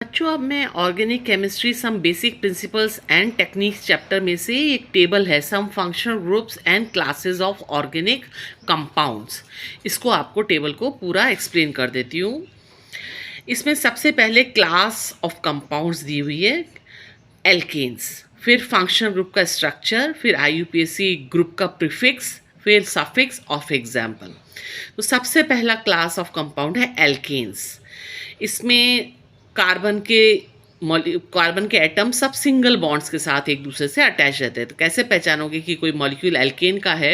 बच्चों, अब मैं organic chemistry some basic principles and techniques chapter में से एक टेबल है some functional groups and classes of organic compounds. इसको आपको टेबल को पूरा एक्सप्लेन कर देती हूँ। इसमें सबसे पहले क्लास ऑफ कंपाउंड्स दी हुई है, एल्केन्स, फिर फंक्शनल ग्रुप का स्ट्रक्चर, फिर आईयूपीएसी ग्रुप का प्रीफिक्स, फिर सफिक्स ऑफ एग्जाम्पल। तो सबसे पहला क्लास ऑफ कंपाउंड है एल्केन्स। इसमें कार्बन के एटम सब सिंगल बॉन्ड्स के साथ एक दूसरे से अटैच रहते हैं। तो कैसे पहचानोगे कि कोई मॉलिक्यूल एल्केन का है?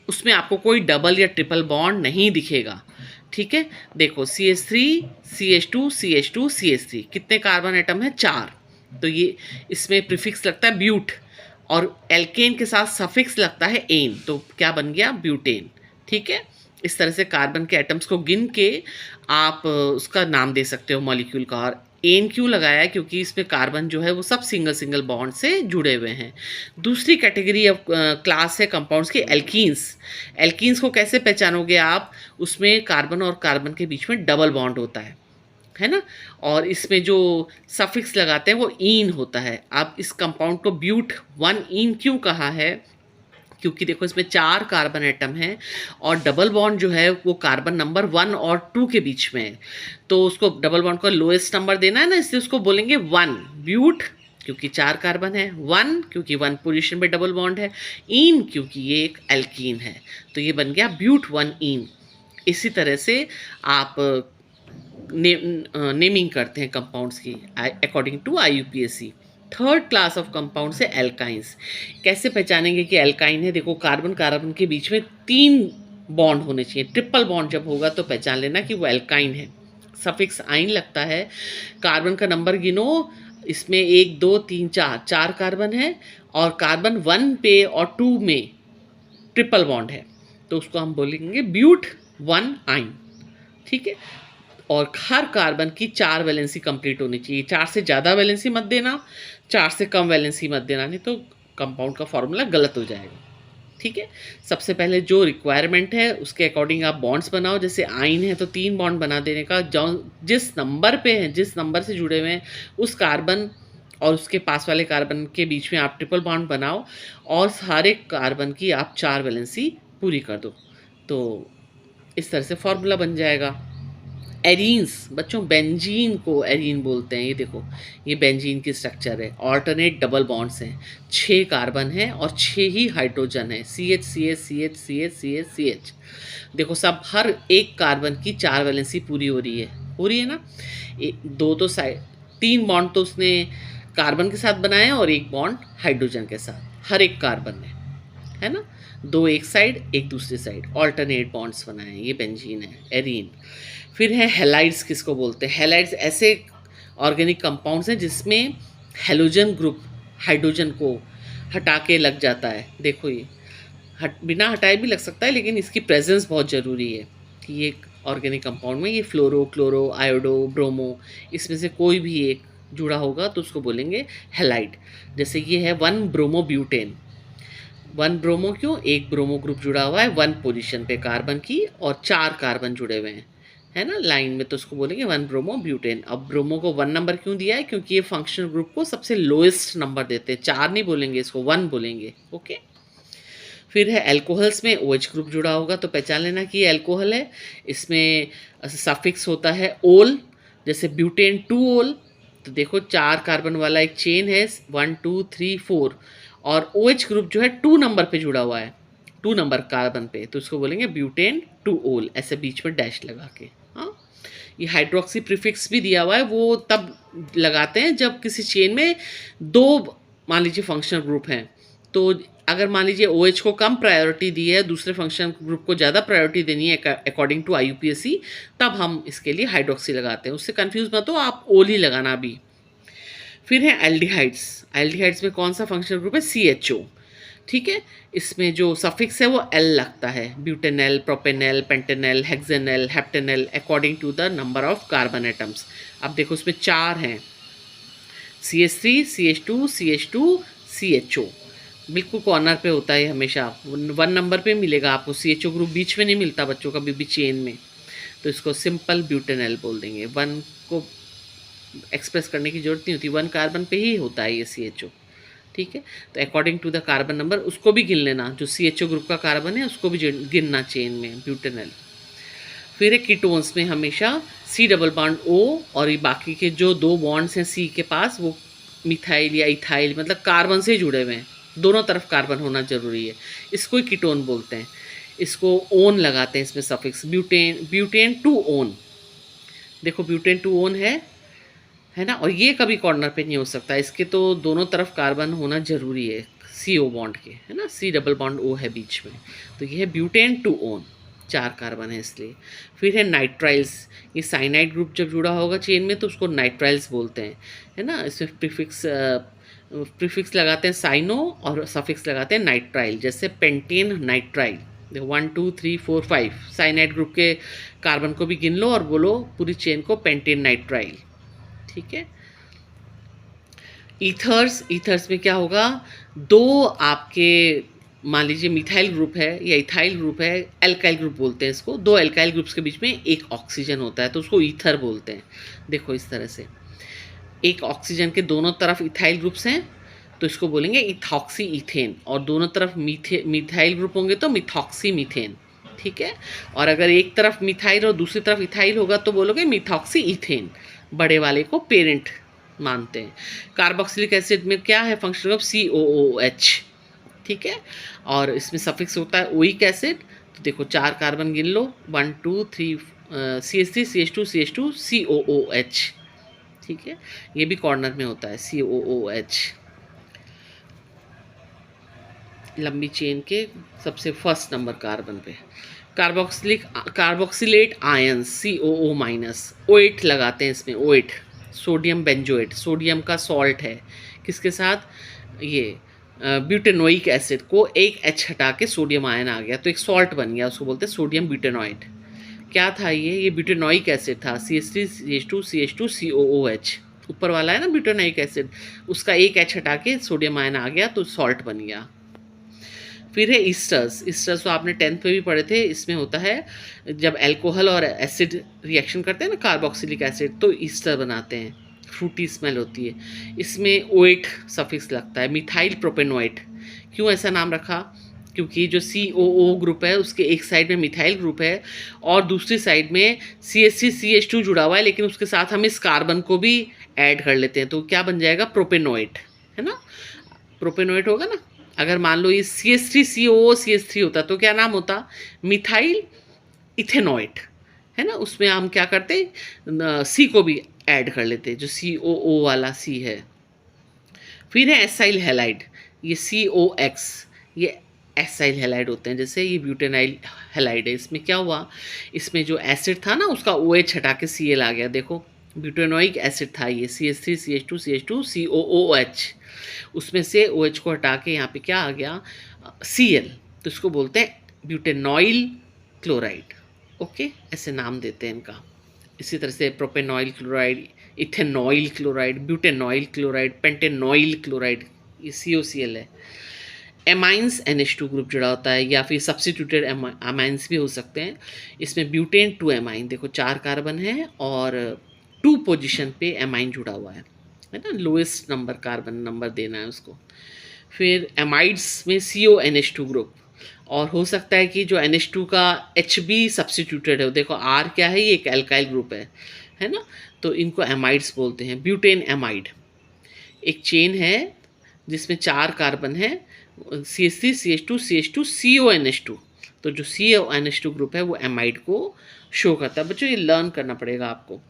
उसमें आपको कोई डबल या ट्रिपल बॉन्ड नहीं दिखेगा। ठीक है, देखो CH3 CH2 CH2 CH3, कितने कार्बन एटम है? 4। तो ये इसमें प्रीफिक्स लगता है ब्यूट, और एल्केन के साथ सफिक्स लगता है एन, तो क्या बन गया? ब्यूटेन। ठीक है, इस तरह से कार्बन के एटम्स को गिन के आप उसका नाम दे सकते हो मॉलिक्यूल का। और एन क्यों लगाया है? क्योंकि इसमें कार्बन जो है वो सब सिंगल सिंगल बॉन्ड से जुड़े हुए हैं। दूसरी कैटेगरी ऑफ क्लास है कंपाउंड्स की एल्कीन्स। एल्कीन्स को कैसे पहचानोगे आप? उसमें कार्बन और कार्बन के बीच में डबल बॉन्ड होता है ना, और इसमें जो सफिक्स लगाते हैं वो ईन होता है। आप इस कंपाउंड को ब्यूट 1 ईन क्यों कहा है? क्योंकि देखो इसमें 4 कार्बन एटम हैं और डबल बॉन्ड जो है वो कार्बन नंबर 1 और 2 के बीच में है। तो उसको डबल बॉन्ड का लोएस्ट नंबर देना है ना, इसलिए उसको बोलेंगे 1 ब्यूट, क्योंकि 4 कार्बन है। 1 क्योंकि 1 पोजीशन पे डबल बॉन्ड है। ईन क्योंकि ये एक एल्कीन है, तो ये बन गया ब्यूट 1 ईन। इसी तरह से आप नेमिंग करते हैं कंपाउंड्स की according to IUPAC. Third class of compound से एल्काइंस। कैसे पहचानेंगे कि एल्काइन है? देखो कार्बन कार्बन के बीच में 3 बॉन्ड होने चाहिए। ट्रिपल बॉन्ड जब होगा तो पहचान लेना कि वो एल्काइन है। सफिक्स आइन लगता है। कार्बन का नंबर गिनो, इसमें 1 2 3 4 4 कार्बन है, और कार्बन 1 पे और 2 में ट्रिपल बॉन्ड है, तो उसको हम बोलेंगे ब्यूट 1 आइन। ठीक है, और हर कार्बन की 4 वैलेंसी कंप्लीट होनी चाहिए। 4 से ज़्यादा वैलेंसी मत देना, 4 से कम वैलेंसी मत देना, नहीं तो कंपाउंड का फॉर्मूला गलत हो जाएगा। ठीक है, सबसे पहले जो रिक्वायरमेंट है उसके अकॉर्डिंग आप बॉन्ड्स बनाओ। जैसे आइन है तो 3 बॉन्ड बना देने का। जो जिस नंबर पे है, जिस नंबर से जुड़े हुए हैं, उस कार्बन और उसके पास वाले कार्बन के बीच में आप ट्रिपल बॉन्ड बनाओ, और सारे कार्बन की आप 4 वैलेंसी पूरी कर दो। तो इस तरह से फॉर्मूला बन जाएगा। एरीन्स, बच्चों बेंजीन को एरीन बोलते हैं। ये देखो, ये बेंजीन की स्ट्रक्चर है। ऑल्टरनेट डबल बॉन्ड्स हैं, 6 कार्बन है और 6 ही हाइड्रोजन है। CH CH CH CH CH CH। देखो सब हर एक कार्बन की 4 वैलेंसी पूरी हो रही है ना। दो तो साइड 3 बॉन्ड तो उसने कार्बन के साथ बनाए और 1 बॉन्ड हाइड्रोजन के साथ, हर एक कार्बन ने, है ना। 2 एक साइड, 1 दूसरी साइड, ऑल्टरनेट बॉन्ड्स बनाए हैं। ये बेंजीन है, एरीन। फिर है हेलाइड्स। किसको बोलते हैं? हेलाइड्स ऐसे ऑर्गेनिक कंपाउंड्स हैं जिसमें हेलोजन ग्रुप हाइड्रोजन को हटा के लग जाता है। देखो ये बिना हटाए भी लग सकता है, लेकिन इसकी प्रेजेंस बहुत ज़रूरी है कि ये ऑर्गेनिक कंपाउंड में ये फ्लोरो, क्लोरो, आयोडो, ब्रोमो, इसमें से कोई भी एक जुड़ा होगा तो उसको बोलेंगे हेलाइड। जैसे ये है 1 ब्रोमो ब्यूटेन। 1 ब्रोमो क्यों? एक ब्रोमो ग्रुप जुड़ा हुआ है 1 पोजीशन पे कार्बन की, और 4 कार्बन जुड़े हुए हैं, है ना, लाइन में, तो उसको बोलेंगे 1 ब्रोमो ब्यूटेन। अब ब्रोमो को 1 नंबर क्यों दिया है? क्योंकि ये फंक्शनल ग्रुप को सबसे लोएस्ट नंबर देते हैं। 4 नहीं बोलेंगे, इसको 1 बोलेंगे। ओके। फिर है एल्कोहल्स में OH ग्रुप जुड़ा होगा तो पहचान लेना कि ये एल्कोहल है। इसमें सफिक्स होता है ओल, जैसे ब्यूटेन 2 ओल। तो देखो 4 कार्बन वाला एक चेन है, 1 2 3 4, और OH ग्रुप जो है 2 नंबर पे जुड़ा हुआ है, 2 नंबर कार्बन पे, तो उसको बोलेंगे ब्यूटेन 2 ओल, ऐसे बीच में डैश लगा के। हाँ, ये हाइड्रोक्सी प्रीफिक्स भी दिया हुआ है, वो तब लगाते हैं जब किसी चेन में 2 मान लीजिए फंक्शनल ग्रुप हैं। तो अगर मान लीजिए OH को कम प्रायोरिटी दी है, दूसरे फंक्शन ग्रुप को ज़्यादा प्रायोरिटी देनी है अकॉर्डिंग टू आईयूपीएसी, तब हम इसके लिए हाइड्रोक्सी लगाते हैं। उससे कंफ्यूज मत हो, आप ओल ही लगाना अभी। फिर है एल्डिहाइड्स। एल्डिहाइड्स में कौन सा फंक्शनल ग्रुप है? CHO। ठीक है, इसमें जो सफिक्स है वो L लगता है। Butanal, propanal, pentanal, hexanal, heptanal, according to the number of carbon atoms. अब देखो इसमें 4 हैं, CH3 CH2 CH2 CHO। बिल्कुल कॉर्नर पे होता है हमेशा, 1 नंबर पे मिलेगा आपको। CHO ग्रुप बीच में नहीं मिलता बच्चों कभी भी चेन में, तो इसको सिंपल ब्यूटेनल बोल देंगे। 1 को एक्सप्रेस करने की ज़रूरत नहीं होती, 1 कार्बन पे ही होता है ये CHO, ठीक है। तो according to the carbon number उसको भी गिन लेना, जो CHO ग्रुप का कार्बन है उसको भी गिनना चेन में, ब्यूटेनॉल। फिर है कीटोन्स में हमेशा C डबल बॉन्ड O, और ये बाकी के जो 2 बॉन्ड्स हैं C के पास वो मिथाइल या इथाइल, मतलब कार्बन से जुड़े हुए हैं, दोनों तरफ कार्बन होना ज़रूरी है, इसको ही कीटोन बोलते हैं। इसको ओन लगाते हैं इसमें suffix, butane, butane two own, देखो ब्यूटेन टू ओन है ना। और ये कभी कॉर्नर पे नहीं हो सकता, इसके तो दोनों तरफ कार्बन होना ज़रूरी है, CO बॉन्ड के, है ना, C डबल बॉन्ड O है बीच में, तो ये है ब्यूटेन टू ओन, 4 कार्बन है इसलिए। फिर है नाइट्राइल्स, ये साइनाइड ग्रुप जब जुड़ा होगा चेन में तो उसको नाइट्राइल्स बोलते हैं, है ना। इसमें प्रीफिक्स लगाते हैं साइनो और सफिक्स लगाते हैं नाइट्राइल, जैसे पेंटेन नाइट्राइल। देखो 1 2 3 4 5 साइनाइड ग्रुप के कार्बन को भी गिन लो और बोलो पूरी चेन को पेंटेन नाइट्राइल, ठीक है। ईथर्स में क्या होगा, 2 आपके मान लीजिए मिथाइल ग्रुप है या इथाइल ग्रुप है, एल्काइल ग्रुप बोलते हैं इसको, 2 एल्काइल ग्रुप्स के बीच में एक ऑक्सीजन होता है तो उसको ईथर बोलते हैं। देखो इस तरह से, एक ऑक्सीजन के दोनों तरफ इथाइल ग्रुप्स हैं तो इसको बोलेंगे इथॉक्सी इथेन, और दोनों तरफ मिथाइल ग्रुप होंगे तो मिथॉक्सी मीथेन, ठीक है। और अगर एक तरफ मिथाइल और दूसरी तरफ इथाइल होगा तो बोलोगे मिथॉक्सी इथेन, बड़े वाले को पेरेंट मानते हैं। कार्बोक्सिलिक एसिड में क्या है फंक्शनल ग्रुप, COOH, ठीक है। और इसमें सफिक्स होता है ओइक एसिड, तो देखो 4 कार्बन गिन लो, 1 2 3 CH3 CH2 CH2 COOH, ठीक है। ये भी कॉर्नर में होता है COOH, लंबी चेन के सबसे फर्स्ट नंबर कार्बन पे। Carboxylate ions COO minus, OH लगाते हैं इसमें, OH सोडियम बेंजोएट, सोडियम का सॉल्ट है, किसके साथ, ये ब्यूटेनोइक एसिड को एक H हटा के सोडियम आयन आ गया तो एक सॉल्ट बन गया, उसको बोलते हैं सोडियम ब्यूटेनॉइड। क्या था ये ब्यूटेनोइक एसिड था, CH3 CH2 CH2 COOH, ऊपर वाला है ना ब्यूटेनोइक एसिड, उसका एक H हटा के सोडियम आयन आ गया तो सॉल्ट बन गया। फिर है ईस्टर्स तो आपने 10th में भी पढ़े थे, इसमें होता है जब अल्कोहल और एसिड रिएक्शन करते हैं ना कार्बोक्सिलिक एसिड तो ईस्टर बनाते हैं, फ्रूटी स्मेल होती है। इसमें ओएट सफिक्स लगता है, मिथाइल प्रोपेनोएट, क्यों ऐसा नाम रखा, क्योंकि जो COO ग्रुप है उसके एक साइड में मिथाइल ग्रुप है और दूसरी साइड में CH3 CH2 जुड़ा हुआ है, लेकिन उसके साथ हम इस कार्बन को भी ऐड कर लेते हैं तो क्या बन जाएगा, प्रोपेनोएट, है ना, प्रोपेनोएट होगा ना। अगर मान लो ये CH3 COO CH3 होता तो क्या नाम होता, मिथाइल इथेनॉइट, है ना। उसमें हम क्या करते, C को भी ऐड कर लेते, जो COO वाला C है। फिर है एसाइल हैलाइड, ये COX, ये एसाइल हैलाइड होते हैं, जैसे ये ब्यूटेनाइल हैलाइड है। इसमें क्या हुआ, इसमें जो एसिड था ना उसका OH हटा के Cl आ गया, देखो ब्यूटेनोइक एसिड था ये, CH3 CH2 CH2 COOH, उसमें से OH को हटा के यहाँ पे क्या आ गया, Cl, तो इसको बोलते हैं ब्यूटेनॉइल क्लोराइड, ओके, ऐसे नाम देते हैं इनका। इसी तरह से propanoyl chloride, ethanoyl chloride, butanoyl chloride, pentanoyl chloride, ये COCl है। एमाइंस NH2 ग्रुप जुड़ा होता है या फिर सब्स्टिट्यूटेड एमाइंस भी हो सकते हैं। इसमें ब्यूटेन 2 एमाइन, देखो 4 कार्बन है और 2 पोजीशन पे एमाइन जुड़ा हुआ है ना, लोएस्ट नंबर कार्बन नंबर देना है उसको। फिर एमाइड्स में CONH2 ग्रुप, और हो सकता है कि जो NH2 का H भी सब्स्टिट्यूटेड है, देखो R क्या है, ये एक एल्काइल ग्रुप है ना, तो इनको एमाइड्स बोलते हैं। ब्यूटेन एमाइड एक चेन है जिसमें 4 कार्बन है, CH3 CH2 CH2 CONH2, तो जो CONH2 ग्रुप है वो एमाइड को शो करता है। बच्चों ये लर्न करना पड़ेगा आपको।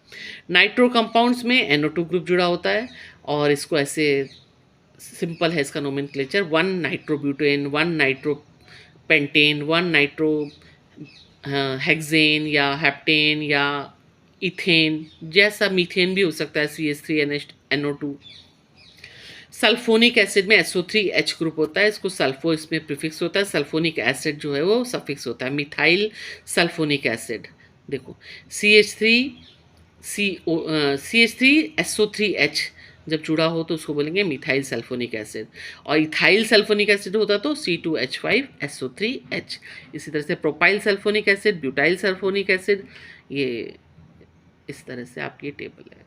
नाइट्रो कंपाउंड्स में NO2 ग्रुप जुड़ा होता है और इसको ऐसे सिंपल है इसका नोमेनक्लेचर, 1 नाइट्रोब्यूटेन, 1 नाइट्रोपेंटेन, 1 नाइट्रो हेक्सेन या हेप्टेन या इथेन, जैसा मीथेन भी हो सकता है, CH3NO2। सल्फोनिक एसिड में SO3H ग्रुप होता है, इसको सल्फो इसमें प्रीफिक्स होता है, सल्फोनिक एसिड जो है वो सफिक्स होता है, मिथाइल सल्फोनिक एसिड। देखो CH3SO3H जब जुड़ा हो तो उसको बोलेंगे मिथाइल सल्फोनिक एसिड, और इथाइल सल्फोनिक एसिड होता तो C2H5SO3H। इसी तरह से propyl sulphonic acid, butyl sulphonic acid, ये इस तरह से आपकी टेबल है।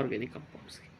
ऑर्गेनिक कंपाउंड्स की।